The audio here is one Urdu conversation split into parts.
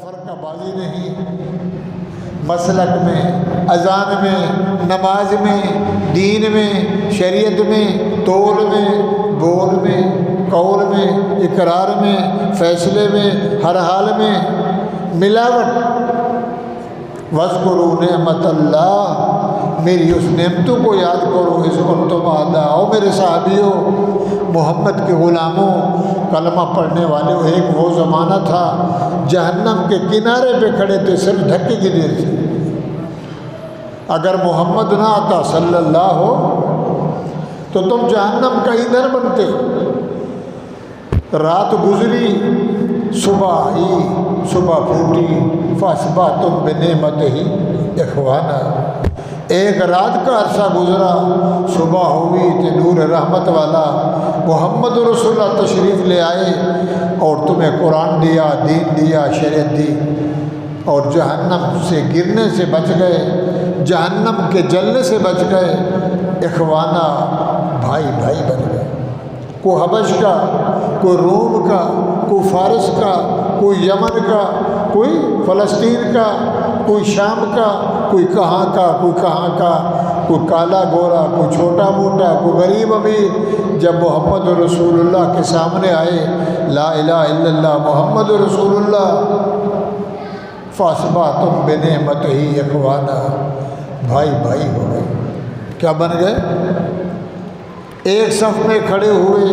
فرقہ بازی نہیں، مسلک میں، اذان میں، نماز میں، دین میں، شریعت میں، تول میں، بول میں، قول میں، اقرار میں، فیصلے میں، ہر حال میں ملاوٹ۔ وَاذْكُرُوا نِعْمَةَ اللَّهِ، میری اس نعمتوں کو یاد کرو، اس کنتم اعداء، او میرے صحابیوں، محمد کے غلاموں، کلمہ پڑھنے والے، ایک وہ زمانہ تھا جہنم کے کنارے پہ کھڑے تھے، صرف دھکے کی دیر تھی۔ اگر محمد نہ آتا صلی اللہ ہو تو تم جہنم کا ایندھن بنتے۔ رات گزری، صبح آئی، صبح پھوٹی، فَأَصْبَحْتُمْ بِنِعْمَتِهِ إِخْوَانًا، ایک رات کا عرصہ گزرا، صبح ہوئی تو نور رحمت والا محمد رسول اللہ تشریف لے آئے اور تمہیں قرآن دیا، دین دیا، شریعت دی، اور جہنم سے گرنے سے بچ گئے، جہنم کے جلنے سے بچ گئے۔ اخوانہ، بھائی بھائی بن گئے، کوئی حبش کا، کوئی روم کا، کوئی فارس کا، کوئی یمن کا، کوئی فلسطین کا، کوئی شام کا، کوئی کہاں کا، کوئی کہاں کا، کوئی کالا گورا، کوئی چھوٹا موٹا، کوئی غریب امیر، جب محمد رسول اللہ کے سامنے آئے، لا الہ الا اللہ محمد رسول اللہ، فَأَصْبَحْتُمْ بِنِعْمَتِهِ إِخْوَانًا، بھائی بھائی ہو گئے۔ کیا بن گئے؟ ایک صف میں کھڑے ہوئے،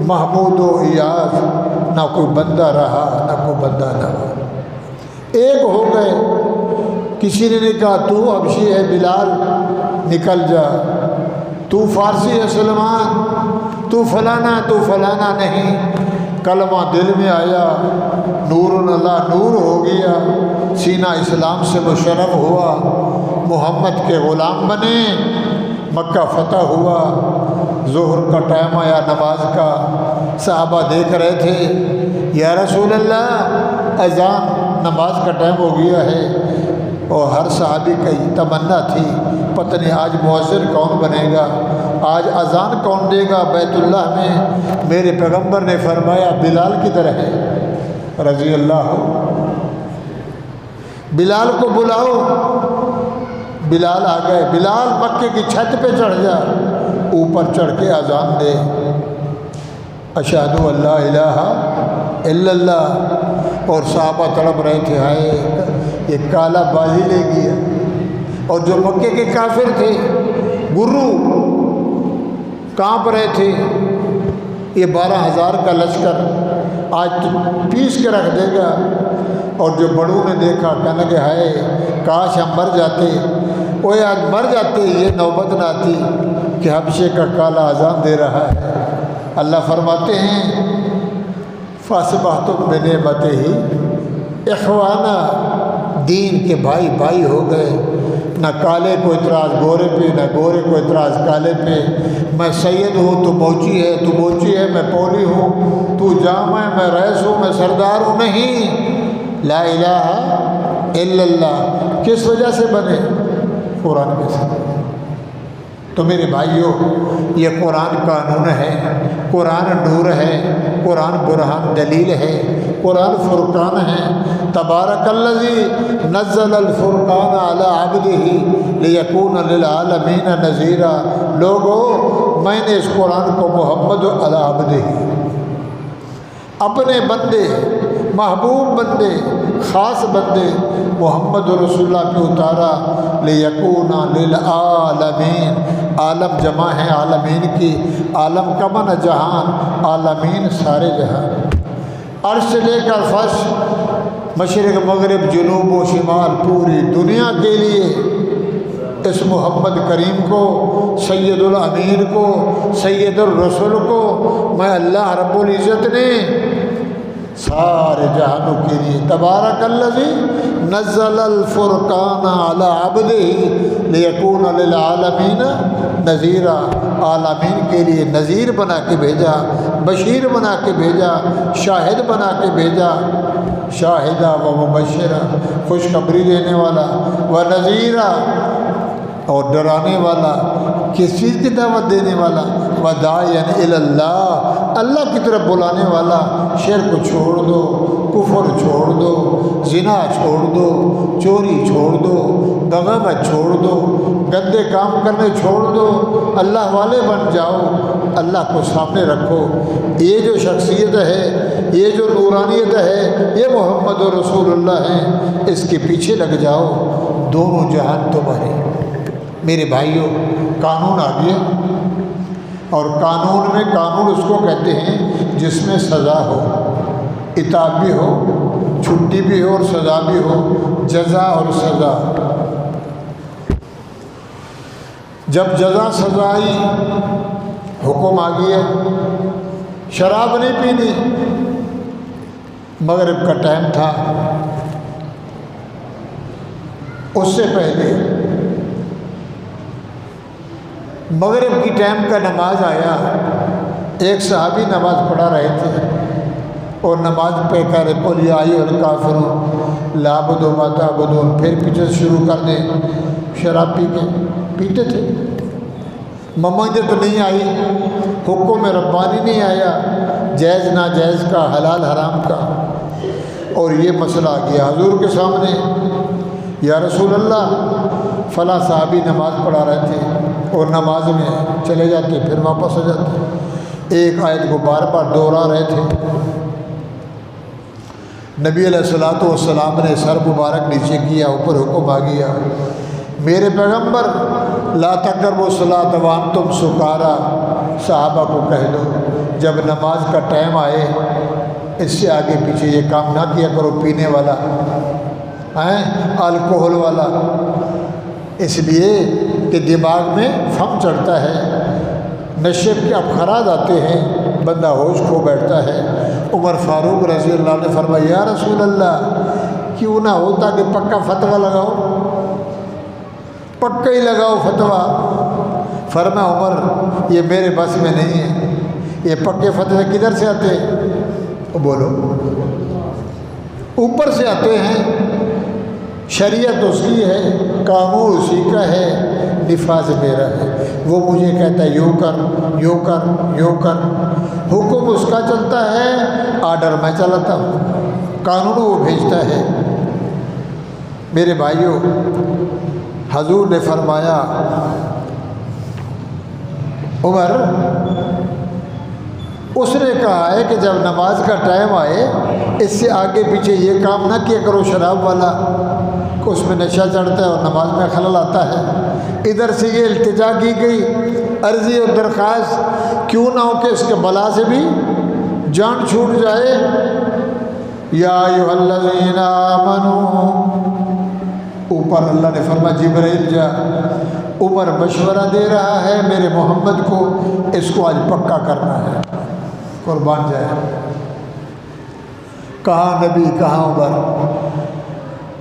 محمود و ایاز، نہ کوئی بندہ رہا نہ کوئی بندہ نہ رہا، ایک ہو گئے۔ کسی نے کہا تو حبشی ہے بلال، نکل جا، تو فارسی ہے سلمان، تو فلانا نہیں۔ کلمہ دل میں آیا، نور اللہ نور ہو گیا، سینہ اسلام سے مشرف ہوا، محمد کے غلام بنے، مکہ فتح ہوا، ظہر کا ٹائم آیا نماز کا، صحابہ دیکھ رہے تھے، یا رسول اللہ اذان نماز کا ٹائم ہو گیا ہے، اور ہر صحابی کی تمنا تھی پتہ نہیں آج مؤذن کون بنے گا، آج اذان کون دے گا بیت اللہ میں۔ میرے پیغمبر نے فرمایا بلال کی طرح ہے رضی اللہ عنہ، بلال کو بلاؤ۔ بلال آ گئے، بلال مکے کی چھت پہ چڑھ جا، اوپر چڑھ کے اذان دے، اشہد ان لا الہ الا اللہ۔ اور صحابہ تڑپ رہے تھے، ہائے یہ کالا بازی لے گیا۔ اور جو مکے کے کافر تھے، گرو کانپ رہے تھے، یہ 12,000 کا لشکر آج تو پیس کے رکھ دے گا۔ اور جو بڑوں نے دیکھا، کہنے کہ ہائے کاش ہم مر جاتے، وہ آج مر جاتے، یہ نوبت نہ آتی کہ حبشے کا کالا اذان دے رہا ہے۔ اللہ فرماتے ہیں فَأَصْبَحْتُمْ بِنِعْمَتِهِ إِخْوَانًا، دین کے بھائی بھائی ہو گئے، نہ کالے کو اعتراض گورے پہ، نہ گورے کو اعتراض کالے پہ، میں سید ہوں تو موچی ہے، تو موچی ہے میں پولی ہوں، تو جام ہے میں رئیس ہوں، میں سردار ہوں، نہیں، لا الہ الا اللہ۔ کس وجہ سے بنے؟ قرآن کے ساتھ۔ تو میرے بھائیوں، یہ قرآن قانون ہے، قرآن نور ہے، قرآن برہان دلیل ہے، قرآن فرقان ہے۔ تبارک الذی نزل الفرقان علی عبدہ لیکون للعالمین نذیرا۔ لوگو، میں نے اس قرآن کو محمد علی عبدہ، اپنے بندے، محبوب بندے، خاص بندے محمد رسول اللہ پہ اتارا، لیکون للعالمین، عالم جمع ہے عالمین کی، عالم کا معنی جہان، عالمین سارے جہان، عرش سے لے کر فرش، مشرق مغرب جنوب و شمال، پوری دنیا کے لیے اس محمد کریم کو، سید الامین کو، سید الرسول کو میں اللہ رب العزت نے سارے جہانوں کے لیے، تبارک الذی نزل الفرقان علی عبدہ لیکون للعالمین نذیرا، عالمین کے لیے نذیر بنا کے بھیجا، بشیر بنا کے بھیجا، شاہد بنا کے بھیجا، شاہدہ و مبشرہ، خوشخبری دینے والا، و نذیرا، اور ڈرانے والا، کس چیز کی دعوت دینے والا، وداعیا الی اللہ، اللہ کی طرف بلانے والا، شرک کو چھوڑ دو، کفر چھوڑ دو، زنا چھوڑ دو، چوری چھوڑ دو، بغاوت چھوڑ دو، گندے کام کرنے چھوڑ دو، اللہ والے بن جاؤ، اللہ کو سامنے رکھو۔ یہ جو شخصیت ہے، یہ جو نورانیت ہے، یہ محمد رسول اللہ ہیں، اس کے پیچھے لگ جاؤ، دونوں جہان تمہارے۔ میرے بھائیوں، قانون آ گیا، اور قانون میں قانون اس کو کہتے ہیں جس میں سزا ہو، عتاب بھی ہو، چھٹی بھی ہو اور سزا بھی ہو، جزا اور سزا۔ جب جزا سزائی حکم آ گیا، شراب نہیں پینی، مغرب کا ٹائم تھا، اس سے پہلے مغرب کی ٹائم کا نماز آیا، ایک صحابی نماز پڑھا رہے تھے اور نماز پہ کہہ رہے قل یا ایھا الکافرون لا اعبد ما تعبدون، پھر پیچھے سے شروع کر دیں شراب پیتے تھے۔ ممانعت نہیں آئی، حکم ربانی نہیں آیا، جائز ناجائز کا، حلال حرام کا، اور یہ مسئلہ آ گیا حضور کے سامنے، یا رسول اللہ فلاں صحابی نماز پڑھا رہے تھے اور نماز میں چلے جاتے پھر واپس آ جاتے، ایک آیت کو بار بار دوہرا رہے تھے۔ نبی علیہ الصلوۃ والسلام نے سر مبارک نیچے کیا، اوپر حکم آ گیا، میرے پیغمبر لا تقربوا الصلاۃ وانتم سکارا، صحابہ کو کہہ دو جب نماز کا ٹائم آئے اس سے آگے پیچھے یہ کام نہ کیا کرو، پینے والا، الکوہل والا، اس لیے کہ دماغ میں فم چڑھتا ہے، نشے کے ابخرات آتے ہیں، بندہ ہوش کھو بیٹھتا ہے۔ عمر فاروق رضی اللہ عنہ نے فرمایا یا رسول اللہ کیوں نہ ہوتا کہ پکا فتویٰ لگاؤ، پکا ہی لگاؤ فتویٰ۔ فرمایا عمر یہ میرے بس میں نہیں ہے، یہ پکے فتوے کدھر سے آتے ہیں؟ بولو، اوپر سے آتے ہیں، شریعت اس کی ہے، قانون اسی کا ہے، نفاذ میرا ہے، وہ مجھے کہتا ہے یوں کر یوں کر یوں کر، حکم اس کا چلتا ہے، آرڈر میں چلاتا ہوں، قانون وہ بھیجتا ہے۔ میرے بھائیوں، حضور نے فرمایا عمر، اس نے کہا ہے کہ جب نماز کا ٹائم آئے اس سے آگے پیچھے یہ کام نہ کیا کرو شراب والا، کہ اس میں نشہ چڑھتا ہے اور نماز میں خلل آتا ہے۔ ادھر سے یہ التجا کی گئی، عرضی اور درخواست، کیوں نہ ہو کہ اس کے بلا سے بھی جان چھوٹ جائے۔ یا ایھا الذین آمنوا، اوپر اللہ نے فرمایا جبرائیل جا، عمر مشورہ دے رہا ہے میرے محمد کو، اس کو آج پکا کرنا ہے، قربان جائے۔ کہاں نبی کہاں عمر؟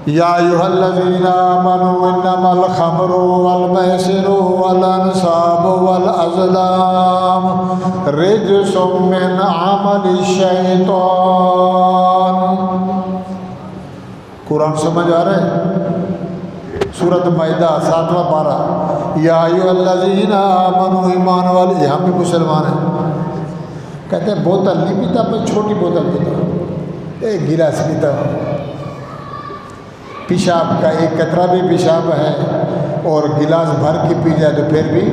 یا ایھا الذین آمنوا انما الخمر والمیسر والانصاب والازلام رجس من عمل الشیطان۔ قرآن سمجھ آ رہا ہے؟ سورۃ مائدہ 7واں پارہ، یا ایھا الذین آمنوا، ایمان والے، یہاں بھی مسلمان ہیں، کہتے ہیں بوتل نہیں پیتا، میں چھوٹی بوتل پیتا، ایک گلاس پیتا ہوں، پیشاب کا ایک قطرہ بھی پیشاب ہے، اور گلاس بھر کے پی جائے تو پھر بھی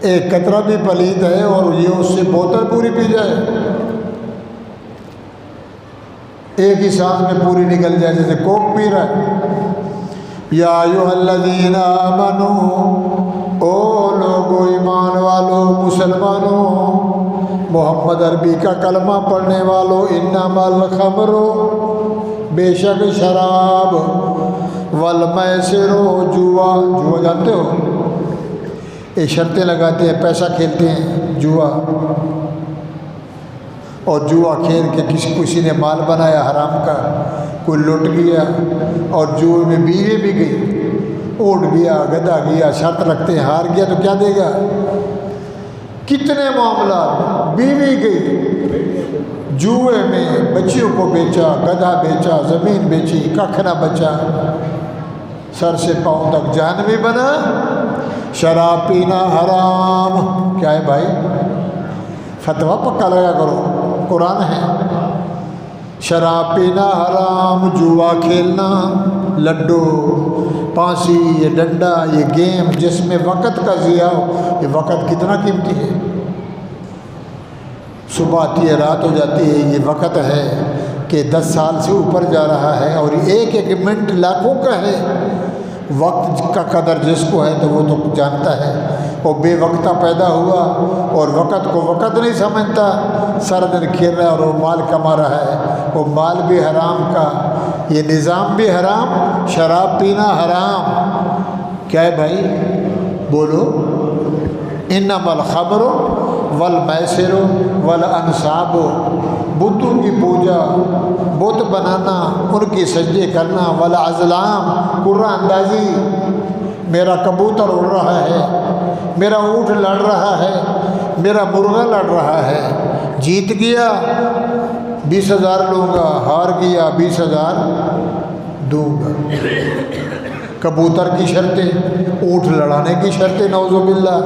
ایک قطرہ بھی پلید ہے، اور یہ اس سے بوتل پوری پی جائے، ایک ہی سانس میں پوری نکل جائے جیسے کوک پی رہا ہے۔ یا ایھا الذین آمنوا، او لوگو ایمان والو، مسلمانوں، محمد عربی کا کلمہ پڑھنے والو، انما الخمر، بے شک شراب، والمیسر، جوا، جوا جانتے ہو؟ یہ شرطیں لگاتے ہیں، پیسہ کھیلتے ہیں، جوا، اور جوا کھیل کے کسی نے مال بنایا حرام کا، کوئی لٹ گیا، اور جوئے میں بیوی بھی گئی، اونٹ گیا، گدھا گیا، شرط رکھتے ہیں، ہار گیا تو کیا دے گا؟ کتنے معاملات، بیوی گئی، جوئے میں بچیوں کو بیچا، گدھا بیچا، زمین بیچی، ککھ نہ بچا، سر سے پاؤں تک جہنمی بنا۔ شراب پینا حرام، کیا ہے بھائی؟ فتویٰ پکا لگا کرو، قرآن ہے۔ شراب پینا حرام، جوا کھیلنا، لڈو، پانسی، یہ ڈنڈا، یہ گیم جس میں وقت کا ضیاع ہو، یہ وقت کتنا قیمتی ہے۔ صبح آتی ہے، رات ہو جاتی ہے، یہ وقت ہے کہ 10 سال سے اوپر جا رہا ہے، اور ایک ایک منٹ لاکھوں کا ہے۔ وقت کا قدر جس کو ہے تو وہ تو جانتا ہے۔ وہ بے وقتہ پیدا ہوا اور وقت کو وقت نہیں سمجھتا، سارا دن کھیل رہا ہے اور وہ مال کما رہا ہے، وہ مال بھی حرام کا، یہ نظام بھی حرام، شراب پینا حرام۔ کیا ہے بھائی؟ بولو۔ انما الخمر والمیسر والانصاب، بتوں کی پوجا، بت بنانا، ان کی سجدے کرنا، والازلام، قرہ اندازی، میرا کبوتر اڑ رہا ہے، میرا اونٹ لڑ رہا ہے، میرا مرغا لڑ رہا ہے، جیت گیا 20,000 لوں گا، ہار گیا 20,000 دوں گا۔ کبوتر کی شرطیں، اونٹ لڑانے کی شرطیں، نعوذ باللہ،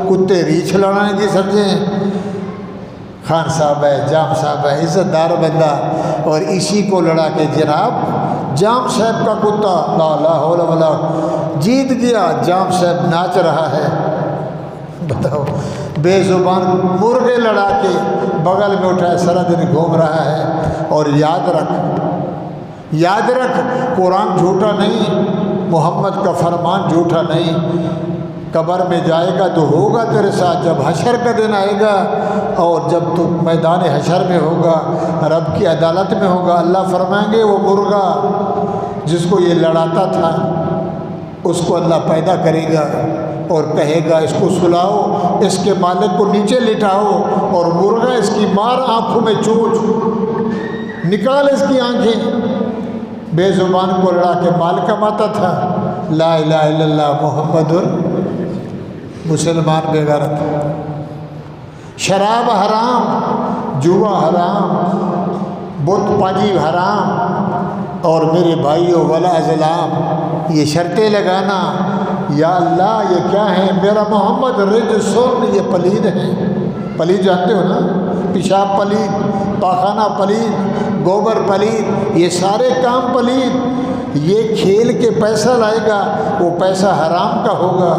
کتے ریچھ لڑانے کی شرطیں۔ خان صاحب ہے، جام صاحب ہے، عزت دار بندہ، اور اسی کو لڑا کے جناب جام صاحب کا کتا لا حول ولا جیت گیا، جام صاحب ناچ رہا ہے۔ بتاؤ، بے زبان مرغے لڑا کے بغل میں اٹھائے سارا دن گھوم رہا ہے۔ اور یاد رکھ، قرآن جھوٹا نہیں، محمد کا فرمان جھوٹا نہیں۔ قبر میں جائے گا تو ہوگا تیرے ساتھ، جب حشر کا دن آئے گا، اور جب تو میدان حشر میں ہوگا، رب کی عدالت میں ہوگا، اللہ فرمائیں گے وہ مرغا جس کو یہ لڑاتا تھا اس کو اللہ پیدا کرے گا اور کہے گا اس کو سلاؤ، اس کے مالک کو نیچے لٹاؤ، اور مرغا اس کی مار آنکھوں میں چوچ، نکال اس کی آنکھیں۔ بے زبان کو لڑا کے مال کماتا تھا، لا الہ الا اللہ محمد مسلمان بے غیرت۔ شراب حرام، جوا حرام، بت پاجی حرام، اور میرے بھائیوں ولا ازلام، یہ شرطیں لگانا، یا اللہ یہ کیا ہے، میرا محمد رجسن، یہ پلید ہیں۔ پلید جانتے ہو نا، پیشاب پلید، پاخانہ پلید، گوبر پلید، یہ سارے کام پلید۔ یہ کھیل کے پیسہ لائے گا، وہ پیسہ حرام کا ہوگا۔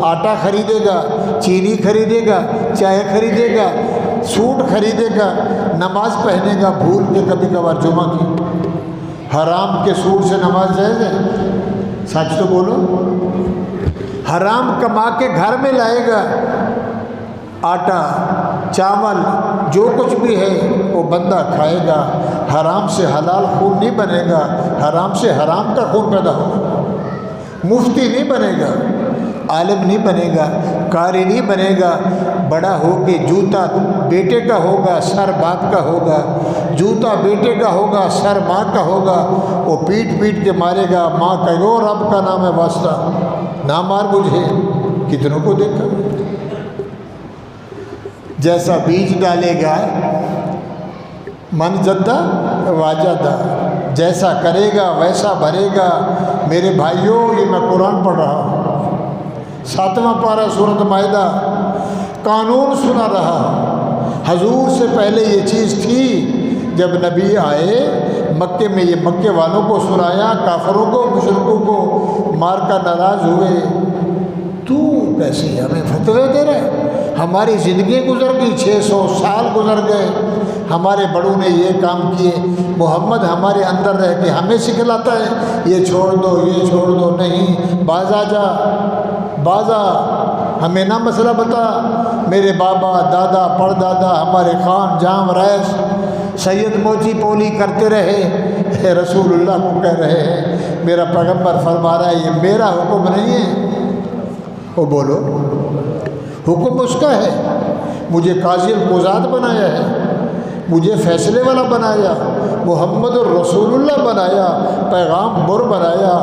آٹا خریدے گا، چینی خریدے گا، چائے خریدے گا، سوٹ خریدے گا، نماز پہنے گا بھول کے کبھی کبھار جمعہ کی۔ حرام کے سوٹ سے نماز جائز ہے؟ سچ تو بولو۔ حرام کما کے گھر میں لائے گا، آٹا، چاول، جو کچھ بھی ہے وہ بندہ کھائے گا، حرام سے حلال خون نہیں بنے گا، حرام سے حرام کا خون پیدا ہوگا۔ مفتی نہیں بنے گا، عالم نہیں بنے گا، قاری نہیں بنے گا، بڑا ہو کے جوتا بیٹے کا ہوگا، سر باپ کا ہوگا، جوتا بیٹے کا ہوگا، سر ماں کا ہوگا، وہ پیٹ پیٹ کے مارے گا، ماں کا یو رب کا نام ہے واسطہ، نہ مار مجھے۔ کتنوں کو دیکھا، جیسا بیج ڈالے گا من جدہ واجدہ، جیسا کرے گا ویسا بھرے گا۔ میرے بھائیوں، یہ میں قرآن پڑھ رہا ہوں، 7واں پارہ سورۃ مائدہ، قانون سنا رہا۔ حضور سے پہلے یہ چیز تھی، جب نبی آئے مکے میں یہ مکے والوں کو سنایا، کافروں کو، مشرکوں کو مار کر ناراض ہوئے۔ تو کیسے ہمیں فتوے دے رہے؟ ہماری زندگی گزر گئی، 600 سال گزر گئے، ہمارے بڑوں نے یہ کام کیے، محمد ہمارے اندر رہ کے ہمیں سکھلاتا ہے یہ چھوڑ دو، یہ چھوڑ دو۔ نہیں، باز آ جا، باز آ، ہمیں نہ مسئلہ بتا۔ میرے بابا، دادا، پردادا، ہمارے خان، جام، رئیس، سید موچی پولی کرتے رہے، رسول اللہ کو کہہ رہے ہیں، میرا پیغمبر فرما رہا ہے یہ میرا حکم نہیں ہے۔ وہ بولو، حکم اس کا ہے، مجھے قاضی القضات بنایا ہے، مجھے فیصلے والا بنایا، محمد الرسول اللہ بنایا، پیغام بر بنایا۔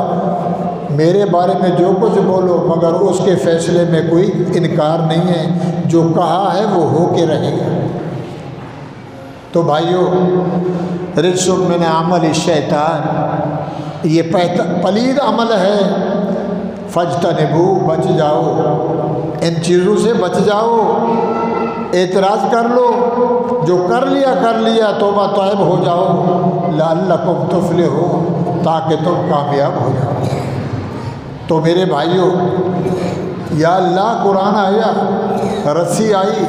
میرے بارے میں جو کچھ بولو، مگر اس کے فیصلے میں کوئی انکار نہیں ہے، جو کہا ہے وہ ہو کے رہے گا۔ تو بھائیو، رجس من عمل الشیطان، یہ پلید عمل ہے، فاجتنبو، بچ جاؤ، ان چیزوں سے بچ جاؤ۔ اعتراض کر لو، جو کر لیا توبہ طائب ہو جاؤ، لعلکم تفلحون، تاکہ تم کامیاب ہو جاؤ۔ تو میرے بھائیوں، یا اللہ قرآن آیا، رسی آئی،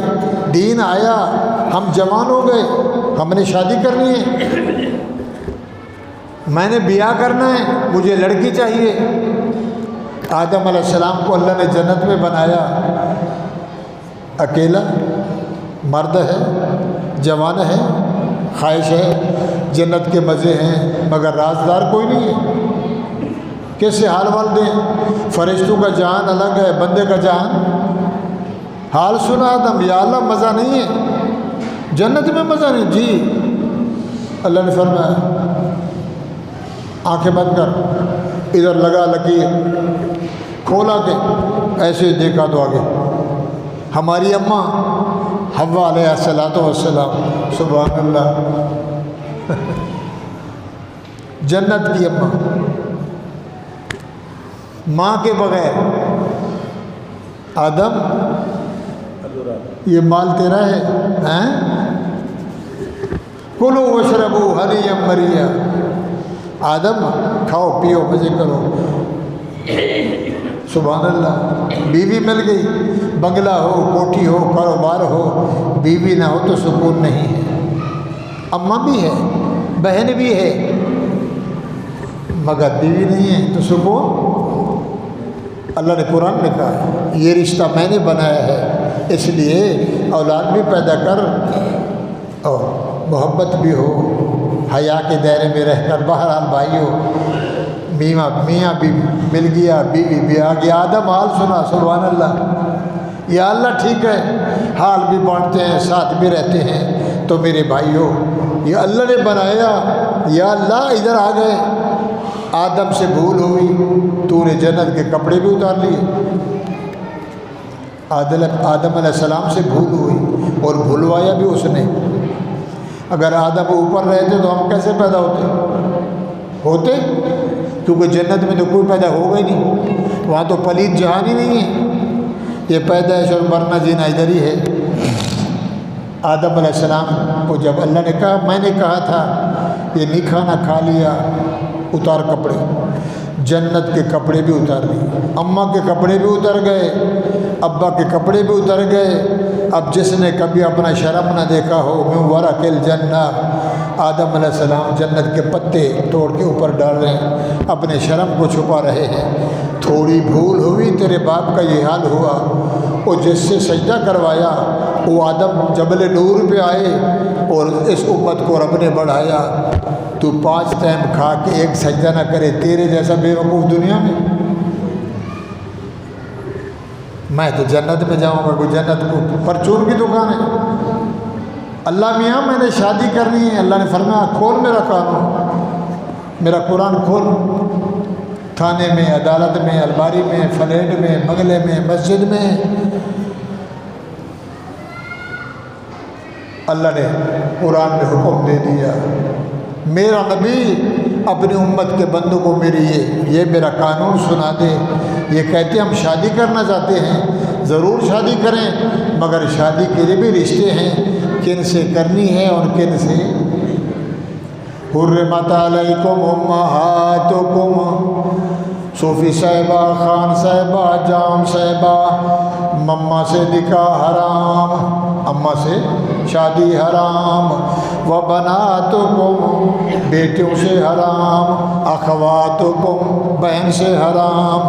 دین آیا، ہم جوان ہو گئے، ہم نے شادی کرنی ہے، میں نے بیاہ کرنا ہے، مجھے لڑکی چاہیے۔ آدم علیہ السلام کو اللہ نے جنت میں بنایا، اکیلا مرد ہے، جوان ہے، خواہش ہے، جنت کے مزے ہیں، مگر رازدار کوئی نہیں ہے، کیسے حال وال دیں؟ فرشتوں کا جہان الگ ہے، بندے کا جہان۔ حال سنا آدم، یا اللہ مزہ نہیں ہے، جنت میں مزہ نہیں؟ جی، اللہ نے فرمایا آنکھیں بند کر، ادھر لگا لکیر، کھولا کے ایسے دیکھا تو آگے ہماری اماں حوا علیہ السلام، سبحان اللہ، جنت کی اماں، ماں کے بغیر، آدم یہ مال تیرا ہے، کلو وشربو ہنیا مریا، آدم کھاؤ پیو مزے کرو۔ سبحان اللہ، بیوی مل گئی، بنگلہ ہو، کوٹھی ہو، کاروبار ہو، بیوی نہ ہو تو سکون نہیں ہے۔ اماں بھی ہے، بہن بھی ہے، مگر بیوی نہیں ہے تو سکون؟ اللہ نے قرآن میں کہا ہے یہ رشتہ میں نے بنایا ہے، اس لیے اولاد بھی پیدا کر اور محبت بھی ہو، حیا کے دائرے میں رہ کر۔ بہرحال بھائیو، میاں بھی مل گیا، بیوی بھی آ گیا، آدم حال سنا، سبحان اللہ۔ یا اللہ ٹھیک ہے، حال بھی بانٹتے ہیں، ساتھ بھی رہتے ہیں، تو میرے بھائیو یہ اللہ نے بنایا، یا اللہ ادھر آ گئے، آدم سے بھول ہوئی، تو نے جنت کے کپڑے بھی اتار لیے۔ آدم علیہ السلام سے بھول ہوئی اور بھلوایا بھی اس نے۔ اگر آدم اوپر رہتے تو ہم کیسے پیدا ہوتے؟ کیونکہ جنت میں تو کوئی پیدا ہوگا ہی نہیں، وہاں تو پلید جہان ہی نہیں ہے، یہ پیدائش اور مرنا جینا ادھر ہی ہے۔ آدم علیہ السلام کو جب اللہ نے کہا، میں نے کہا تھا یہ نہیں کھانا، کھا لیا، اتار کپڑے، جنت کے کپڑے بھی اتار لیے، اماں کے کپڑے بھی اتر گئے، ابا کے کپڑے بھی اتر گئے۔ اب جس نے کبھی اپنا شرم نہ دیکھا ہو، من ورق الجنہ، آدم علیہ السلام جنت کے پتے توڑ کے اوپر ڈال رہے ہیں، اپنے شرم کو چھپا رہے ہیں۔ تھوڑی بھول ہوئی، تیرے باپ کا یہ حال ہوا، وہ جس سے سجدہ کروایا وہ آدم جبل نور پہ آئے، اور اس امت کو رب نے بڑھایا۔ تو 5 ٹائم کھا کے ایک سجدہ نہ کرے، تیرے جیسا بے وقوف دنیا میں؟ میں تو جنت میں جاؤں گا، کوئی جنت کو پرچون کی دکان ہے؟ اللہ میاں میں نے شادی کرنی ہے، اللہ نے فرمایا کھول میرا قانون، میرا قرآن کھول، تھانے میں، عدالت میں، الماری میں، فلیٹ میں، بنگلے میں، مسجد میں۔ اللہ نے قرآن میں حکم دے دیا، میرا نبی اپنی امت کے بندوں کو میری یہ میرا قانون سنا دے۔ یہ کہتے ہم شادی کرنا چاہتے ہیں، ضرور شادی کریں، مگر شادی کے لیے بھی رشتے ہیں، کن سے کرنی ہے اور کن سے؟ حرمت علیکم امہاتکم، صوفی صاحبہ، خان صاحبہ، جام صاحبہ، مما سے نکاح حرام، اماں سے شادی حرام، وبناتکم، بیٹوں سے حرام، اخواتکم، بہن سے حرام،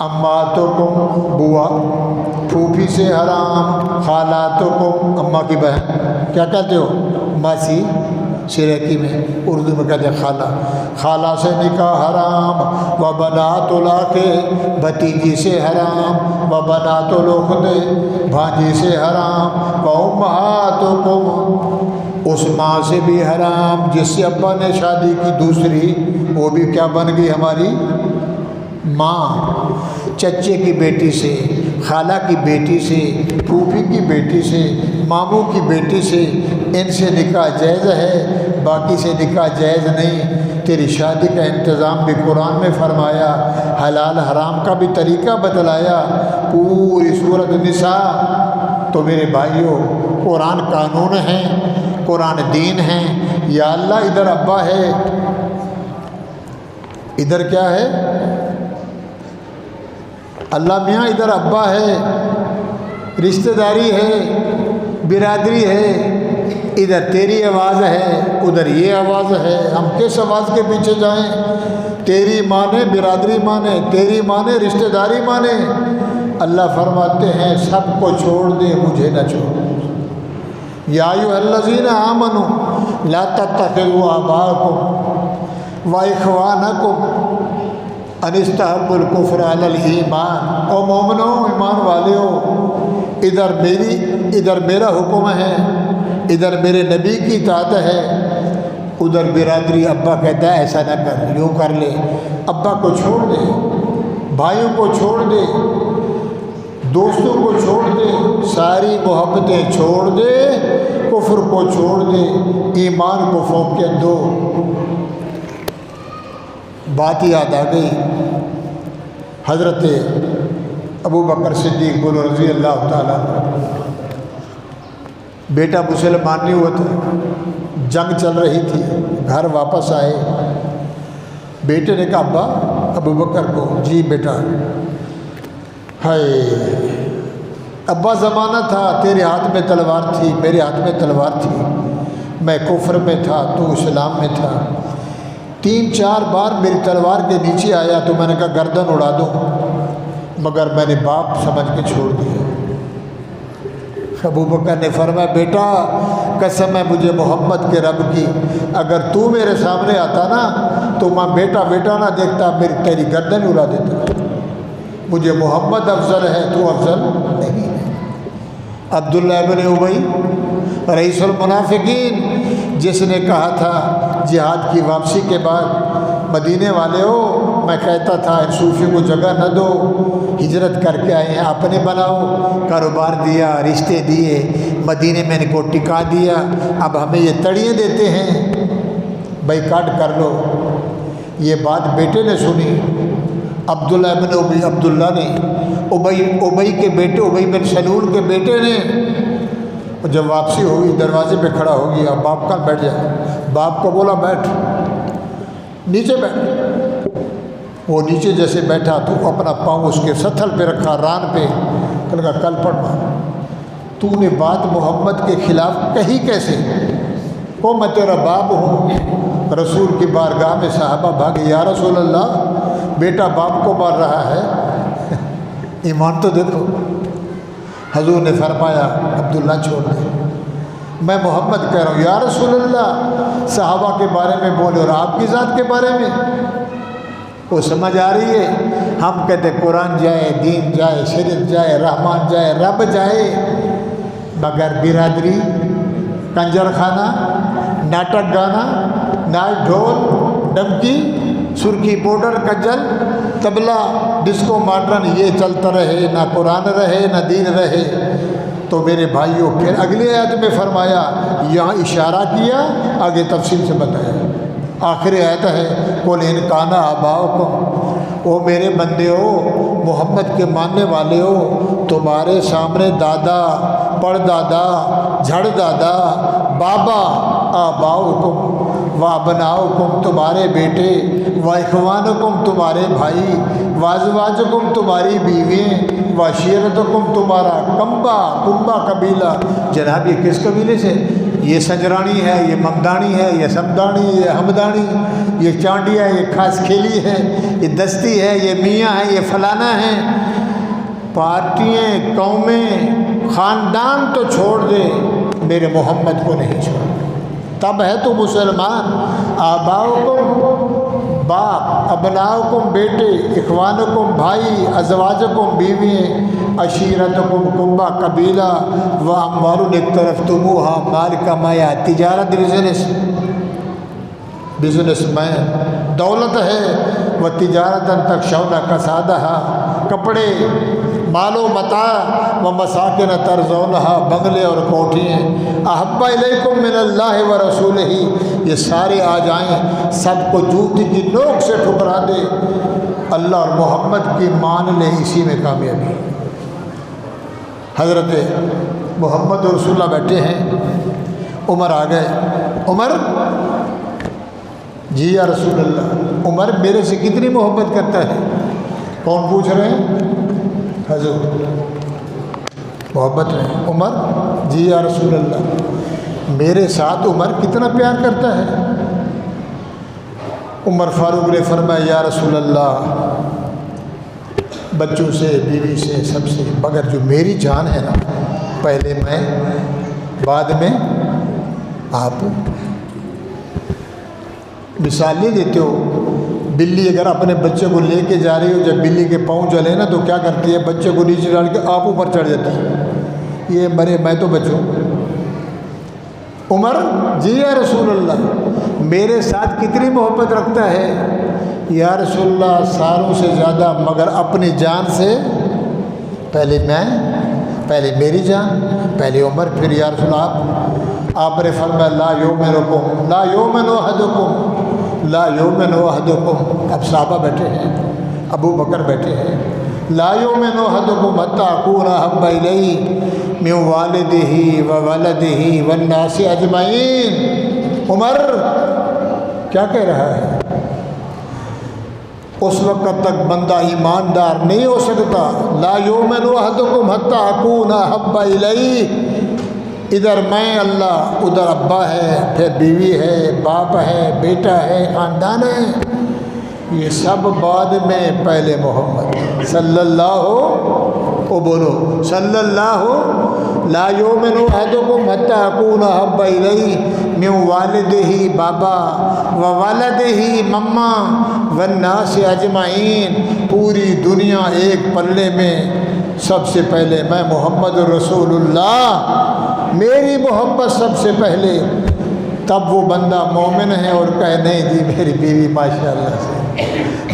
اماتکم، بوا پھوپھی سے حرام، خالاتکم، اماں کی بہن، کیا کہتے ہو؟ ماسی، سریکی میں، اردو میں کہتے ہیں خالہ، خالہ سے نکاح حرام، وبنات الاخ، بھتیجی سے حرام، وبنات الاخت، بھانجی سے حرام، وامہاتکم، اس ماں سے بھی حرام جس سے ابا نے شادی کی دوسری، وہ بھی کیا بن گئی ہماری ماں۔ چچے کی بیٹی سے، خالہ کی بیٹی سے، پھوپھی کی بیٹی سے، ماموں کی بیٹی سے، ان سے نکاح جائز ہے، باقی سے نکاح جائز نہیں۔ تیری شادی کا انتظام بھی قرآن میں فرمایا، حلال حرام کا بھی طریقہ بتلایا، پوری سورۃ النساء۔ تو میرے بھائیوں، قرآن قانون ہیں، قرآن دین ہیں۔ یا اللہ ادھر ابا ہے، ادھر کیا ہے؟ اللہ میاں ادھر ابا ہے، رشتہ داری ہے، برادری ہے، ادھر تیری آواز ہے، ادھر یہ آواز ہے، ہم کس آواز کے پیچھے جائیں؟ تیری مانے برادری مانے، تیری مانے رشتہ داری مانے۔ اللہ فرماتے ہیں سب کو چھوڑ دے، مجھے نہ چھوڑ۔ یا ایھا الذین آمنوا لا تتخذوا آباءکم واخوانکم ان استحبوا الکفر علی الایمان۔ او مومنو، ایمان والےو، ادھر میرا حکم ہے، ادھر میرے نبی کی اطاعت ہے، ادھر برادری ابا کہتا ہے ایسا نہ کر، یوں کر لے۔ ابا کو چھوڑ دے، بھائیوں کو چھوڑ دے، دوستوں کو چھوڑ دے، ساری محبتیں چھوڑ دے، کفر کو چھوڑ دے، ایمان کو فوقیت دو۔ بات یاد آ گئی، حضرت ابو بکر صدیق بولو رضی اللہ تعالیٰ، بیٹا مسلمان نہیں ہوا تھا، جنگ چل رہی تھی، گھر واپس آئے، بیٹے نے کہا ابا، ابو بکر کو، جی بیٹا، ہائے ابا زمانہ تھا، تیرے ہاتھ میں تلوار تھی، میرے ہاتھ میں تلوار تھی، میں کفر میں تھا، تو اسلام میں تھا، 3-4 بار میری تلوار کے نیچے آیا تو میں نے کہا گردن اڑا دو، مگر میں نے باپ سمجھ کے چھوڑ دیا۔ ابو بکر نے فرمایا بیٹا قسم ہے مجھے محمد کے رب کی، اگر تو میرے سامنے آتا نا تو میں بیٹا بیٹا نہ دیکھتا، تیری گردن اڑا دیتا۔ مجھے محمد افضل ہے، تو افضل نہیں ہے۔ عبداللہ ابن ابی رئیس المنافقین، جس نے کہا تھا جہاد کی واپسی کے بعد مدینے والے ہو، میں کہتا تھا ان صوفی کو جگہ نہ دو، ہجرت کر کے آئے ہیں، اپنے بناؤ، کاروبار دیا، رشتے دیے، مدینے میں ان کو ٹکا دیا، اب ہمیں یہ تڑیے دیتے ہیں، بائیکاٹ کر لو۔ یہ بات بیٹے نے سنی، عبداللہ ابن ابی، عبداللہ نے، ابی کے بیٹے، ابی بن سلول کے بیٹے نے، جب واپسی ہوئی دروازے پہ کھڑا ہو گیا، باپ کا بیٹھ جائے، باپ کو بولا بیٹھ، نیچے بیٹھ۔ وہ نیچے جیسے بیٹھا تو اپنا پاؤں اس کے ستھل پہ رکھا، ران پہ، تو لگا کل پڑھنا، تو نے بات محمد کے خلاف کہی کیسے؟ وہ میں تیرا باپ ہوں۔ رسول کی بارگاہ میں صحابہ بھاگے، یا رسول اللہ بیٹا باپ کو مار رہا ہے، ایمان تو دیکھو۔ حضور نے فرمایا عبداللہ چھوڑ دے، میں محمد کہہ رہا ہوں۔ یا رسول اللہ صحابہ کے بارے میں بولے اور آپ کی ذات کے بارے میں؟ وہ سمجھ آ رہی ہے، ہم کہتے قرآن جائے، دین جائے، شریعت جائے، رحمان جائے، رب جائے، مگر برادری، کنجر خانہ، ناٹک گانا، ناچ ڈھول ڈمکی، سرخی پاؤڈر، کجل، طبلہ، ڈسکو ماڈرن، یہ چلتا رہے، نہ قرآن رہے نہ دین رہے، تو میرے بھائیوں پھر اگلی آیت میں فرمایا، یہاں اشارہ کیا، آگے تفصیل سے بتایا۔ آخری آیت ہے قُلْ إِنْ كَانَ آبَاؤُكُمْ، او میرے بندے ہو، محمد کے ماننے والے ہو، تمہارے سامنے دادا، پڑ دادا، جھڑ دادا، بابا، آباؤکم و ابناؤکم تمہارے بیٹے، و اخوانکم تمہارے بھائی، و ازواجکم تمہاری بیوییں، و عشیرتکم تمہارا کنبہ قبیلہ۔ جناب یہ کس قبیلے سے؟ یہ سجرانی ہے، یہ ممدانی ہے، یہ سمدانی، یہ ہمدانی، یہ چانڈیا ہے، یہ خاص کھیلی ہے، یہ دستی ہے، یہ میاں ہے، یہ فلانا ہے۔ پارٹیاں، قومیں، خاندان تو چھوڑ دے، میرے محمد کو نہیں چھوڑ، تب ہے تو مسلمان۔ آباؤکم باپ، ابناؤکم بیٹے، اخوانکم بھائی، ازواجکم بیوییں، عشیرتکم کنبہ قبیلہ، و اموال اقترفتموہا مال کمایا، تجارت، بزنس مین، دولت ہے، و تجارتاً تخشون کسادہا، کپڑے، مال و متاع، و مساکن ترضونہا، بنگلے اور کوٹھیاں، احب الیکم من اللہ و رسولہ، یہ سارے آ جائیں، سب کو جوتی کی نوک سے ٹھکرا دے، اللہ اور محمد کی مان لے، اسی میں کامیابی۔ حضرت محمد رسول اللہ بیٹھے ہیں، عمر آ گئے۔ عمر، جی یا رسول اللہ، عمر میرے سے کتنی محبت کرتا ہے؟ کون پوچھ رہے ہیں؟ حضور محبت میں عمر، جی یا رسول اللہ، میرے ساتھ عمر کتنا پیار کرتا ہے؟ عمر فاروق نے فرمایا یا رسول اللہ، بچوں سے، بیوی سے، سب سے، مگر جو میری جان ہے نا، پہلے میں، بعد میں آپ۔ مثال نہیں دیتے ہو، بلی اگر اپنے بچے کو لے کے جا رہی ہو، جب بلی کے پاؤں جلے نا تو کیا کرتی ہے؟ بچے کو نیچے ڈال کے آپ اوپر چڑھ جاتی ہے، یہ مرے میں تو بچوں۔ عمر، جی یا رسول اللہ، میرے ساتھ کتنی محبت رکھتا ہے؟ یا رسول اللہ، ساروں سے زیادہ، مگر اپنی جان سے پہلے میں، پہلے میری جان، پہلے عمر، پھر یا رسول اللہ۔ آپ نے فرمایا لا یؤمنکم، لا یؤمن احدکم، لا یؤمن احدکم۔ اب صحابہ بیٹھے ہیں، ابو بکر بیٹھے ہیں، لا یؤمن احدکم حتی اکون احب الیہ من والدہ وولدہ والناس اجمعین۔ عمر کیا کہہ رہا ہے؟ اس وقت تک بندہ ایماندار نہیں ہو سکتا۔ لا یؤمن احدکم حتی اکون احب الیہ، ادھر میں اللہ، ادھر ابا ہے، پھر بیوی ہے، باپ ہے، بیٹا ہے، خاندان ہے، یہ سب بعد میں، پہلے محمد صلی اللہ، او بولو صلی اللہ۔ لا یؤمن احدکم حتی اکون احب الیہ من والدہ، بابا، وولدہ، مما، والناس اجمعین، پوری دنیا ایک پلے میں، سب سے پہلے میں محمد رسول اللہ، میری محبت سب سے پہلے، تب وہ بندہ مومن ہے اور کہے نہیں جی میری بیوی ماشاءاللہ سے،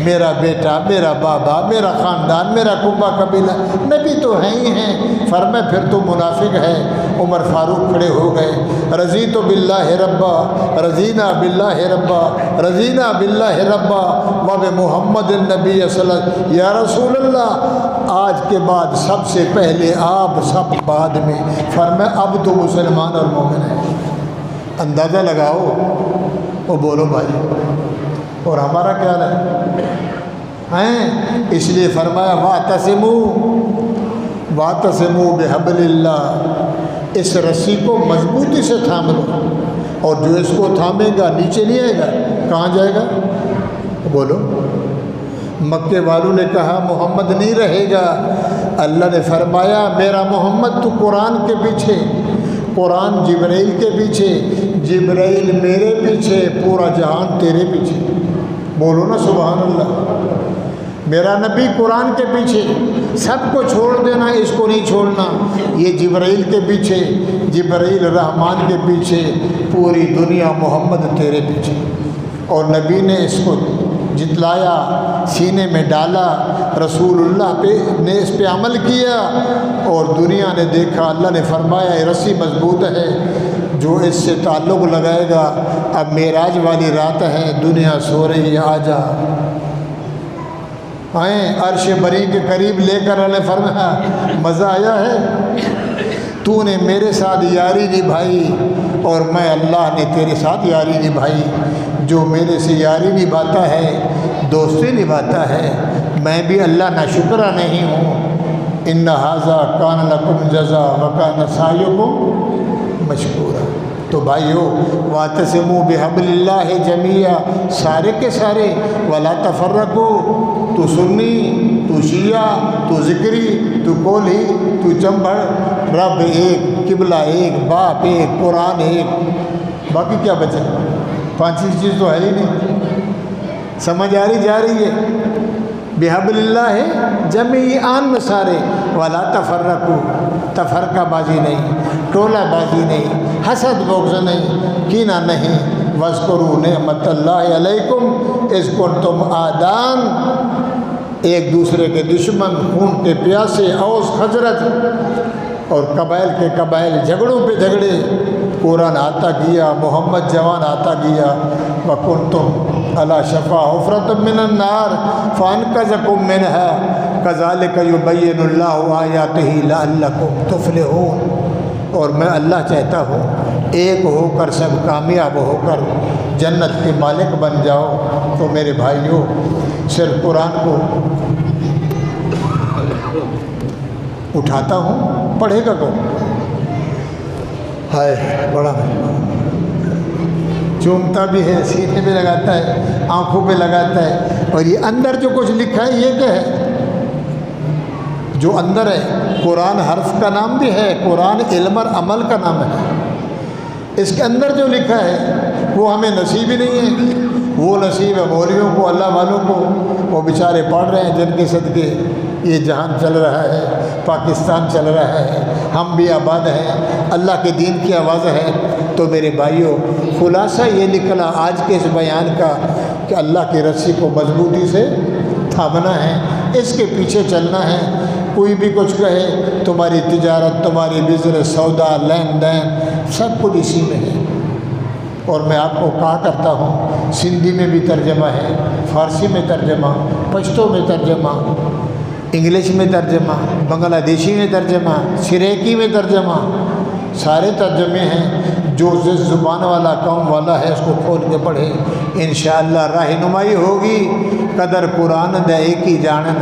میرا بیٹا، میرا بابا، میرا خاندان، میرا کنبہ قبیلہ، نبی تو ہیں ہی ہیں۔ فرمایا پھر تو منافق ہے۔ عمر فاروق کھڑے ہو گئے، رضیت باللہ ربا، رضینا باللہ ربا، رضینا باللہ ربا وبمحمد النبی صلی اللہ علیہ وسلم۔ یا رسول اللہ، آج کے بعد سب سے پہلے آپ، سب بعد میں۔ فرمایا اب تو مسلمان اور مومن ہیں۔ اندازہ لگاؤ، وہ بولو بھائی، اور ہمارا کیا ہے؟ اس لیے فرمایا واعتصموا بحبل اللہ، اس رسی کو مضبوطی سے تھام لو، اور جو اس کو تھامے گا نیچے نہیں آئے گا، کہاں جائے گا؟ بولو۔ مکے والوں نے کہا محمد نہیں رہے گا، اللہ نے فرمایا میرا محمد تو قرآن کے پیچھے، قرآن جبرائیل کے پیچھے، جبرائیل میرے پیچھے، پورا جہان تیرے پیچھے۔ بولو نا سبحان اللہ۔ میرا نبی قرآن کے پیچھے، سب کو چھوڑ دینا، اس کو نہیں چھوڑنا، یہ جبرائیل کے پیچھے، جبرائیل رحمان کے پیچھے، پوری دنیا محمد تیرے پیچھے۔ اور نبی نے اس کو جتلایا، سینے میں ڈالا، رسول اللہ پہ نے اس پہ عمل کیا، اور دنیا نے دیکھا، اللہ نے فرمایا یہ رسی مضبوط ہے، جو اس سے تعلق لگائے گا۔ اب معراج والی رات ہے، دنیا سو رہی ہے، آ جا، آئیں عرش بری کے قریب لے کر اللہ نے فرمایا مزہ آیا ہے؟ تو نے میرے ساتھ یاری نبھائی اور میں اللہ نے تیرے ساتھ یاری نبھائی۔ جو میرے سے یاری نبھاتا ہے، دوستی نبھاتا ہے، میں بھی اللہ نہ شکرہ نہیں ہوں۔ ان ھذا کان لکم جزاء وکان سعیکم مشکورا۔ تو بھائیو، واعتصموا بحبل اللہ جمیعا، سارے کے سارے، ولا تفرقوا، تو سنی، تو شیعہ، تو ذکری، تو کولی، تو چمبڑ، رب ایک، قبلہ ایک، باپ ایک، قرآن ایک، باقی کیا بچا؟ پانچویں چیز تو ہے ہی نہیں۔ سمجھ آ رہی جا رہی ہے؟ بحبل اللہ جمیعاً میں سارے، ولا تفرقوا، تفرقہ بازی نہیں، ٹولہ بازی نہیں، حسد بغض نہیں، کینہ نہیں۔ واذکروا نعمت اللہ علیکم اذ کنتم اعداء، ایک دوسرے کے دشمن، خون کے پیاسے، اوس خزرج اور قبائل کے قبائل، جھگڑوں پہ جھگڑے، قرآن آتا گیا، محمد جوان آتا گیا۔ وَكُنْتُمْ عَلَى شَفَا حُفْرَةٍ مِّنَ النَّارِ فَأَنْقَذَكُم مِّنْهَا كَذَلِكَ يُبَيِّنُ اللَّهُ آيَاتِهِ لَعَلَّكُمْ تُفْلِحُونَ۔ اور میں اللہ چاہتا ہوں ایک ہو کر سب کامیاب ہو کر جنت کے مالک بن جاؤ۔ تو میرے بھائیوں، صرف قرآن کو اٹھاتا ہوں، پڑھے گا کون؟ ہائے بڑا چومتا بھی ہے، سینے پہ لگاتا ہے، آنکھوں پہ لگاتا ہے، اور یہ اندر جو کچھ لکھا ہے یہ کیا ہے؟ جو اندر ہے، قرآن حرف کا نام بھی ہے، قرآن علم اور عمل کا نام ہے۔ اس کے اندر جو لکھا ہے وہ ہمیں نصیب ہی نہیں ہے۔ وہ نصیب ہے مولویوں کو، اللہ والوں کو، وہ بیچارے پڑھ رہے ہیں جن کے صدقے یہ جہان چل رہا ہے، پاکستان چل رہا ہے، ہم بھی آباد ہیں، اللہ کے دین کی آواز ہے۔ تو میرے بھائیوں، خلاصہ یہ نکلا آج کے اس بیان کا کہ اللہ کی رسی کو مضبوطی سے تھامنا ہے، اس کے پیچھے چلنا ہے۔ کوئی بھی کچھ کہے، تمہاری تجارت، تمہاری بزنس، سودا، لین دین، سب کچھ اسی میں ہے۔ اور میں آپ کو کہا کرتا ہوں، سندھی میں بھی ترجمہ ہے، فارسی میں ترجمہ، پشتو میں ترجمہ، انگلش میں ترجمہ، بنگلہ دیشی میں ترجمہ، سریکی میں ترجمہ، سارے ترجمے ہیں۔ جو جس زبان والا قوم والا ہے اس کو کھول کے پڑھے، انشاءاللہ رہنمائی ہوگی۔ قدر قرآن دے کی جانن،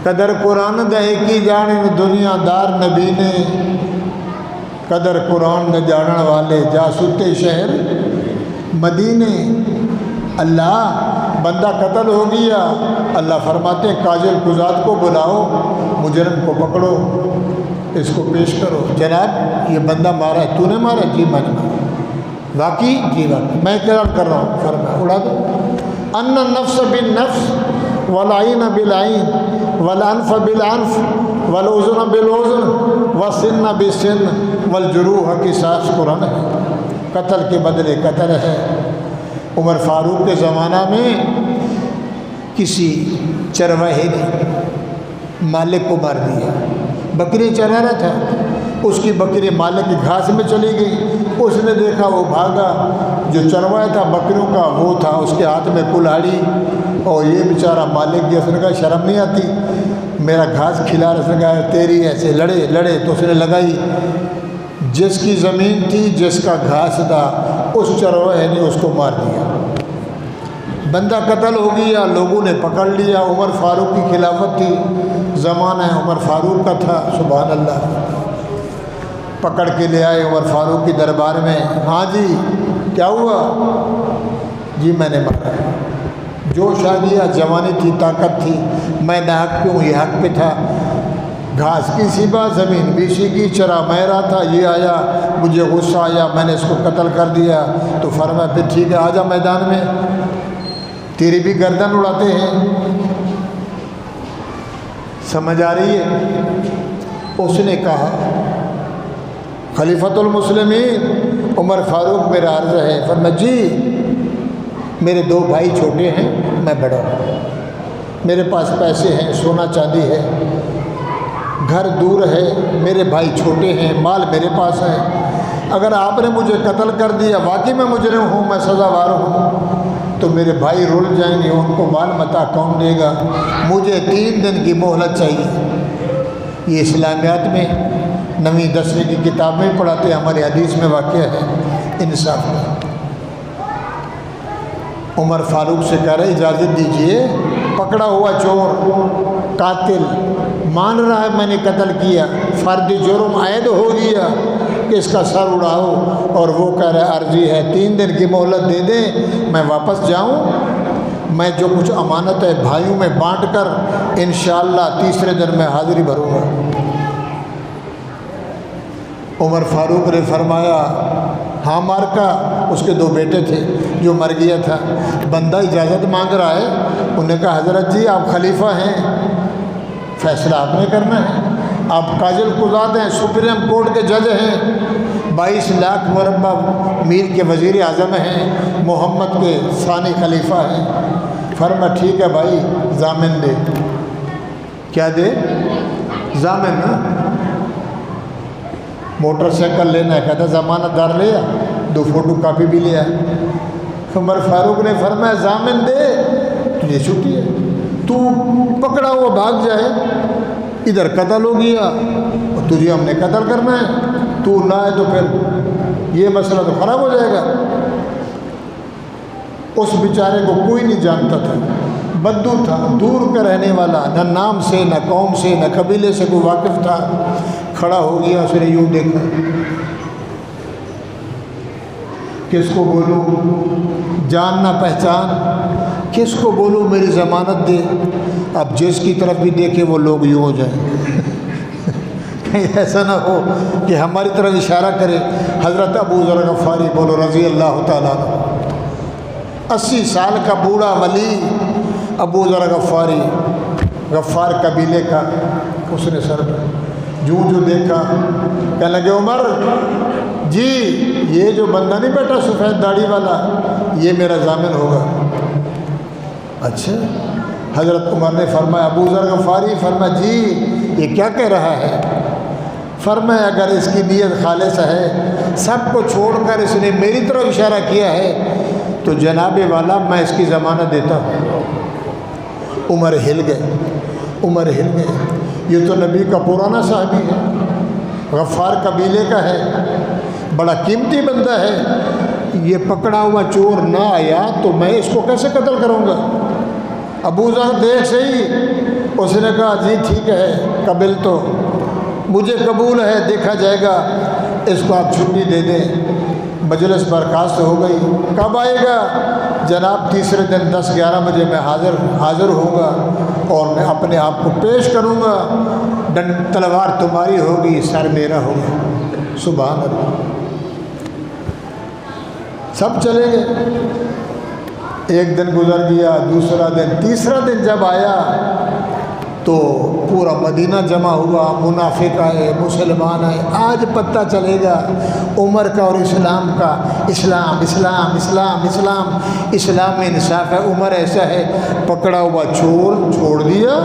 قدر قرآن دے کی جانن، دنیا دار نبی نے، قدر قرآن نہ جانن والے جا ستے شہر مدینے۔ اللہ بندہ قتل ہو گیا، اللہ فرماتے ہیں کاجل قضات کو بلاؤ، مجرم کو پکڑو، اس کو پیش کرو۔ جناب یہ بندہ مارا ہے، تو نے مارا؟ جی میں نے مارا۔ واقعی؟ جی واقعی، میں اقرار کر رہا ہوں۔ فرمایا اڑا دو۔ ان النفس بالنفس والعین بالعین والانف بالانف والاذن بالاذن والسن بالسن والجروح قصاص۔ قرآن ہے، قتل کے بدلے قتل ہے۔ عمر فاروق کے زمانہ میں کسی چرواہے نے مالک کو مار دیا، بکری چرا رہا تھا، اس کی بکری مالک کی گھاس میں چلی گئی، اس نے دیکھا، وہ بھاگا، جو چروایا تھا بکریوں کا وہ تھا، اس کے ہاتھ میں کلہاڑی، اور یہ بیچارہ مالک کی، اس نے کہا شرم نہیں آتی، میرا گھاس کھلا رہا، اس نے کہا تیری، ایسے لڑے تو اس نے لگائی۔ جس کی زمین تھی، جس کا گھاس تھا، اس چرواہے نے اس کو مار دیا، بندہ قتل ہو گیا، لوگوں نے پکڑ لیا۔ عمر فاروق کی خلافت تھی، زمانہ عمر فاروق کا تھا، سبحان اللہ۔ پکڑ کے لے آئے عمر فاروق کی دربار میں، ہاں جی کیا ہوا؟ جی میں نے مارا، جوش آ گیا، جوانی تھی، طاقت تھی، میں ناحق کیوں، یہ حق پہ تھا، گھاس کی سیبا، زمین بیسی کی، چرا میں رہا تھا، یہ آیا، مجھے غصہ آیا، میں نے اس کو قتل کر دیا۔ تو فرمایا پھر ٹھیک ہے آجا میدان میں، تیری بھی گردن اڑاتے ہیں۔ سمجھ آ رہی ہے؟ اس نے کہا خلیفۃ المسلمین عمر فاروق میرا عرض ہے۔ فرمایا جی میرے دو بھائی چھوٹے ہیں، میں بڑا ہوں، میرے پاس پیسے ہیں، سونا چاندی ہے، گھر دور ہے، میرے بھائی چھوٹے ہیں، مال میرے پاس ہے، اگر آپ نے مجھے قتل کر دیا، واقعی میں مجرم ہوں، میں سزاوار ہوں، تو میرے بھائی رول جائیں گے، ان کو مال متاع کون دے گا؟ مجھے 3 دن کی مہلت چاہیے۔ یہ اسلامیات میں 9ویں 10ویں کی کتاب میں پڑھاتے ہیں، ہماری حدیث میں واقعہ ہے انصاف کا۔ عمر فاروق سے کہہ رہے اجازت دیجئے، پکڑا ہوا چور، قاتل مان رہا ہے میں نے قتل کیا، فرد جرم عائد ہو گیا کہ اس کا سر اڑاؤ، اور وہ کہہ رہا ہے عرضی ہے 3 دن کی مہلت دے دیں، میں واپس جاؤں، میں جو کچھ امانت ہے بھائیوں میں بانٹ کر انشاءاللہ تیسرے دن میں حاضری بھروں گا۔ عمر فاروق نے فرمایا ہاں مارکا، اس کے 2 بیٹے تھے جو مر گیا تھا، بندہ اجازت مانگ رہا ہے، انہوں نے کہا حضرت جی آپ خلیفہ ہیں، فیصلہ آپ نے کرنا ہے، آپ قاضی القضات ہیں، سپریم کورٹ کے جج ہیں، 22 لاکھ مربع میل کے وزیر اعظم ہیں، محمد کے ثانی خلیفہ ہیں۔ فرمایا ٹھیک ہے بھائی، ضامن دے۔ کیا دے؟ ضامن نا، موٹر سائیکل لینا ہے، کہتا ضمانت دار لیا، 2 فوٹو کاپی بھی لیا۔ عمر فاروق نے فرمایا ضامن دے، تجھے چھٹی ہے، تو پکڑا ہوا بھاگ جائے، ادھر قتل ہو گیا اور تجھے ہم نے قتل کرنا ہے۔ تو نہ آئے تو پھر یہ مسئلہ تو خراب ہو جائے گا۔ اس بیچارے کو کوئی نہیں جانتا تھا، بدو تھا، دور کا رہنے والا، نہ نام سے نہ قوم سے نہ قبیلے سے کوئی واقف تھا۔ کھڑا ہو گیا، اس نے یوں دیکھا، کس کو بولوں جان نہ پہچان، کس کو بولوں میری ضمانت دے۔ اب جس کی طرف بھی دیکھے وہ لوگ یوں ہو جائیں، کہیں ایسا نہ ہو کہ ہماری طرف اشارہ کرے۔ حضرت ابو ذر غفاری بولو رضی اللہ تعالیٰ عنہ، 80 سال کا بوڑھا ولی ابو ذر غفاری، غفار قبیلے کا، اس نے سر جو دیکھا، کہنے لگے عمر جی یہ جو بندہ نہیں بیٹھا سفید داڑھی والا، یہ میرا ضامن ہوگا۔ اچھا، حضرت عمر نے فرمایا ابو ذر غفاری، فرمایا جی یہ کیا کہہ رہا ہے؟ فرمایا اگر اس کی نیت خالص ہے، سب کو چھوڑ کر اس نے میری طرف اشارہ کیا ہے، تو جناب والا میں اس کی ضمانت دیتا ہوں۔ عمر ہل گئے، یہ تو نبی کا پرانا صحابی ہے، غفار قبیلے کا ہے، بڑا قیمتی بندہ ہے، یہ پکڑا ہوا چور نہ آیا تو میں اس کو کیسے قتل کروں گا؟ ابو ذر دیکھ صحیح، اس نے کہا جی ٹھیک ہے، قبل تو مجھے قبول ہے، دیکھا جائے گا، اس کو آپ چھٹی دے دیں۔ مجلس برخاست ہو گئی۔ کب آئے گا؟ جناب تیسرے دن 10-11 بجے میں حاضر ہوں گا اور میں اپنے آپ کو پیش کروں گا، تلوار تمہاری ہوگی، سر میرا ہوگا۔ سبحان اللہ۔ سب چلے گئے، ایک دن گزر گیا، دوسرا دن، تیسرا دن جب آیا تو پورا مدینہ جمع ہوا، منافق آئے، مسلمان آئے۔ آج پتہ چلے گا عمر کا اور اسلام کا، اسلام اسلام اسلام اسلام اسلام میں انصاف ہے۔ عمر ایسا ہے، پکڑا ہوا چور چھوڑ دیا۔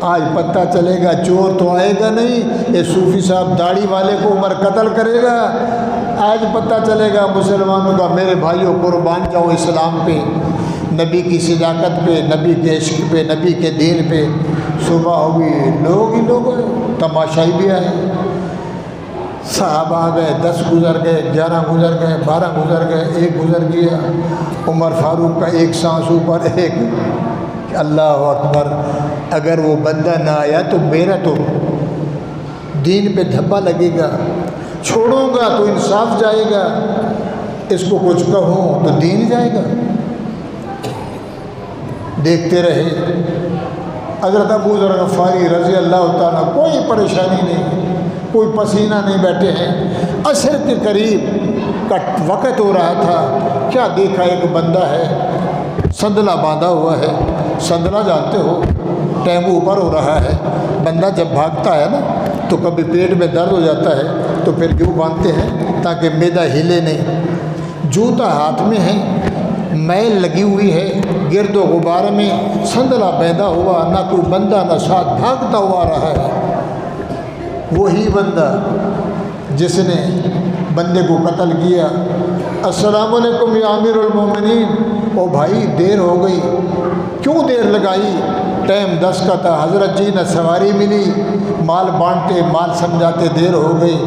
آج پتہ چلے گا چور تو آئے گا نہیں، یہ صوفی صاحب داڑھی والے کو عمر قتل کرے گا۔ آج پتہ چلے گا مسلمانوں کا، میرے بھائیوں قربان جاؤ اسلام پہ، نبی کی صداقت پہ، نبی کے عشق پہ، نبی کے دین پہ۔ صبح ہوگی، لوگ ہی لوگ ہیں، تماشائی بھی آئے، صاحب آ گئے، 10 گزر گئے، 11 گزر گئے، 12 گزر گئے، 1 گزر گیا۔ عمر فاروق کا ایک سانس اوپر ایک، اللہ اکبر، اگر وہ بندہ نہ آیا تو میرا تو دین پہ دھبا لگے گا، چھوڑوں گا تو انصاف جائے گا، اس کو کچھ کہوں تو دین جائے گا۔ دیکھتے رہے۔ حضرت ابو ذر غفاری رضی اللہ تعالیٰ، کوئی پریشانی نہیں، کوئی پسینہ نہیں، بیٹھے ہیں۔ عصر کے قریب کا وقت ہو رہا تھا، کیا دیکھا ایک بندہ ہے، سندلہ باندھا ہوا ہے۔ سندلہ جانتے ہو، ٹیم اوپر ہو رہا ہے، بندہ جب بھاگتا ہے نا تو کبھی پیٹ میں درد ہو جاتا ہے تو پھر یوں باندھتے ہیں تاکہ معدہ ہلے نہیں۔ جوتا ہاتھ میں ہے، میل لگی ہوئی ہے، گرد و غبار میں سندلہ پیدا ہوا، نہ کوئی بندہ نہ ساتھ، بھاگتا ہوا آ رہا ہے۔ وہی بندہ جس نے بندے کو قتل کیا۔ السلام علیکم یا امیر المومنین، او بھائی دیر ہو گئی، کیوں دیر لگائی؟ ٹائم 10 کا تھا، حضرت جی نہ سواری ملی، مال بانٹتے، مال سمجھاتے، دیر ہو گئی۔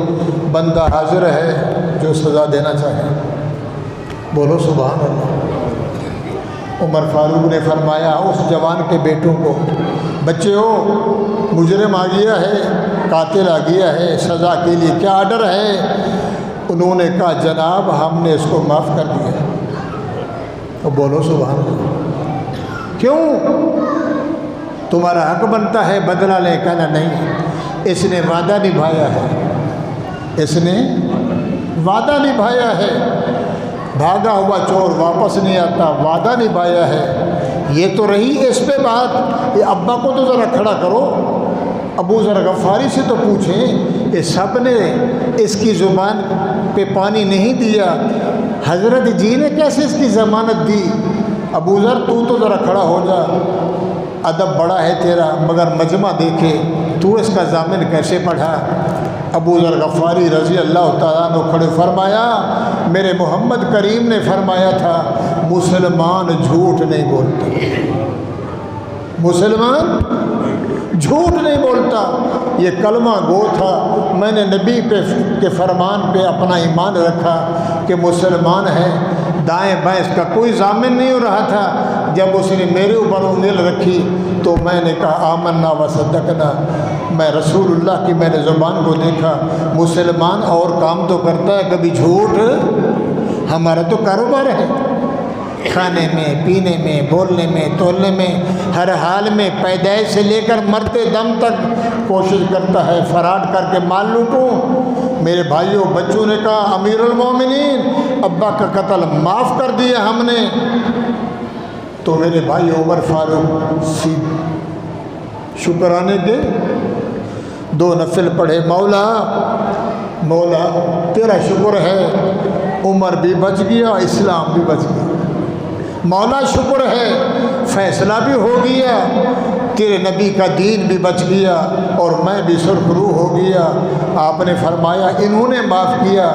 بندہ حاضر ہے جو سزا دینا چاہے، بولو سبحان اللہ۔ عمر فاروق نے فرمایا اس جوان کے بیٹوں کو، بچے ہو، مجرم آ گیا ہے، قاتل آ گیا ہے، سزا کے لیے کیا آرڈر ہے؟ انہوں نے کہا جناب ہم نے اس کو معاف کر دیا۔ تو بولو سبحان اللہ۔ کیوں؟ تمہارا حق بنتا ہے بدلہ لے، کہنا نہیں، اس نے وعدہ نبھایا ہے، اس نے وعدہ نبھایا ہے۔ بھاگا ہوا چور واپس نہیں آتا، وعدہ نبھایا ہے۔ یہ تو رہی اس پہ بات، یہ ابا کو تو ذرا کھڑا کرو، ابو ذر غفاری سے تو پوچھیں، یہ سب نے اس کی زبان پہ پانی نہیں دیا، حضرت جی نے کیسے اس کی ضمانت دی؟ ابو ذر تو ذرا کھڑا ہو جا، ادب بڑا ہے تیرا، مگر مجمع دیکھے، تو اس کا ضامن کیسے پڑھا؟ ابو ذر غفاری رضی اللہ تعالیٰ عنہ کھڑے، فرمایا میرے محمد کریم نے فرمایا تھا مسلمان جھوٹ نہیں بولتے، مسلمان جھوٹ نہیں بولتا، یہ کلمہ گو تھا۔ میں نے نبی کے فرمان پہ اپنا ایمان رکھا کہ مسلمان ہے، دائیں بائیں اس کا کوئی ضامن نہیں ہو رہا تھا۔ جب اس نے میرے اوپر انگلی رکھی تو میں نے کہا آمنا و صدقنا، میں رسول اللہ کی میں نے زبان کو دیکھا، مسلمان اور کام تو کرتا ہے، کبھی جھوٹ، ہمارا تو کاروبار ہے، کھانے میں، پینے میں، بولنے میں، تولنے میں، ہر حال میں پیدائش سے لے کر مرتے دم تک کوشش کرتا ہے فراڈ کر کے مال لوٹوں۔ میرے بھائیوں، بچوں نے کہا امیر المومنین ابا کا قتل معاف کر دیا ہم نے، تو میرے بھائی عمر فاروق شکرانے کے 2 نفل پڑھے، مولا تیرا شکر ہے عمر بھی بچ گیا، اسلام بھی بچ گیا، مولا شکر ہے فیصلہ بھی ہو گیا، تیرے نبی کا دین بھی بچ گیا اور میں بھی سرخرو ہو گیا۔ آپ نے فرمایا انہوں نے معاف کیا،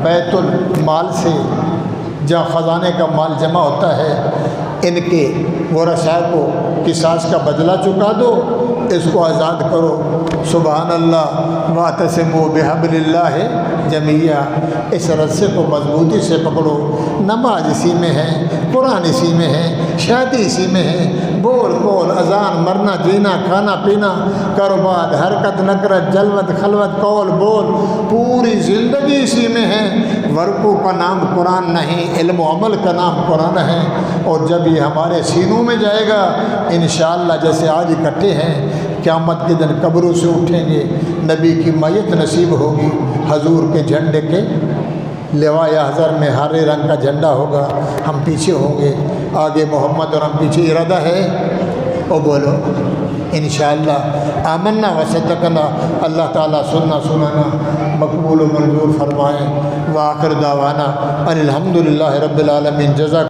بیت المال سے جہاں خزانے کا مال جمع ہوتا ہے ان کے ورثاء کو قصاص کا بدلہ چکا دو، اس کو آزاد کرو۔ سبحان اللہ، واعتصموا بحبل اللہ جمیعا، اس رسے کو مضبوطی سے پکڑو، نماز اسی میں ہے، قرآن اسی میں ہے، شادی اسی میں ہے، بول قول اذان مرنا جینا کھانا پینا کاروبار حرکت نکرت جلوت خلوت قول بول پوری زندگی اسی میں ہے۔ ورقوں کا نام قرآن نہیں، علم و عمل کا نام قرآن ہے، اور جب یہ ہمارے سینوں میں جائے گا انشاءاللہ جیسے آج اکٹھے ہیں، قیامت کے دن قبروں سے اٹھیں گے، نبی کی میت نصیب ہوگی، حضور کے جھنڈے کے لوائے احضر میں ہرے رنگ کا جھنڈا ہوگا، ہم پیچھے ہوں گے، آگے محمد اور ہم پیچھے، ارادہ ہے او بولو انشاءاللہ آمنا و صدقنا۔ اللہ تعالیٰ سننا سنانا مقبول و منظور فرمائیں۔ وآخر دعوانا ان الحمدللہ رب العالمین۔ جزاک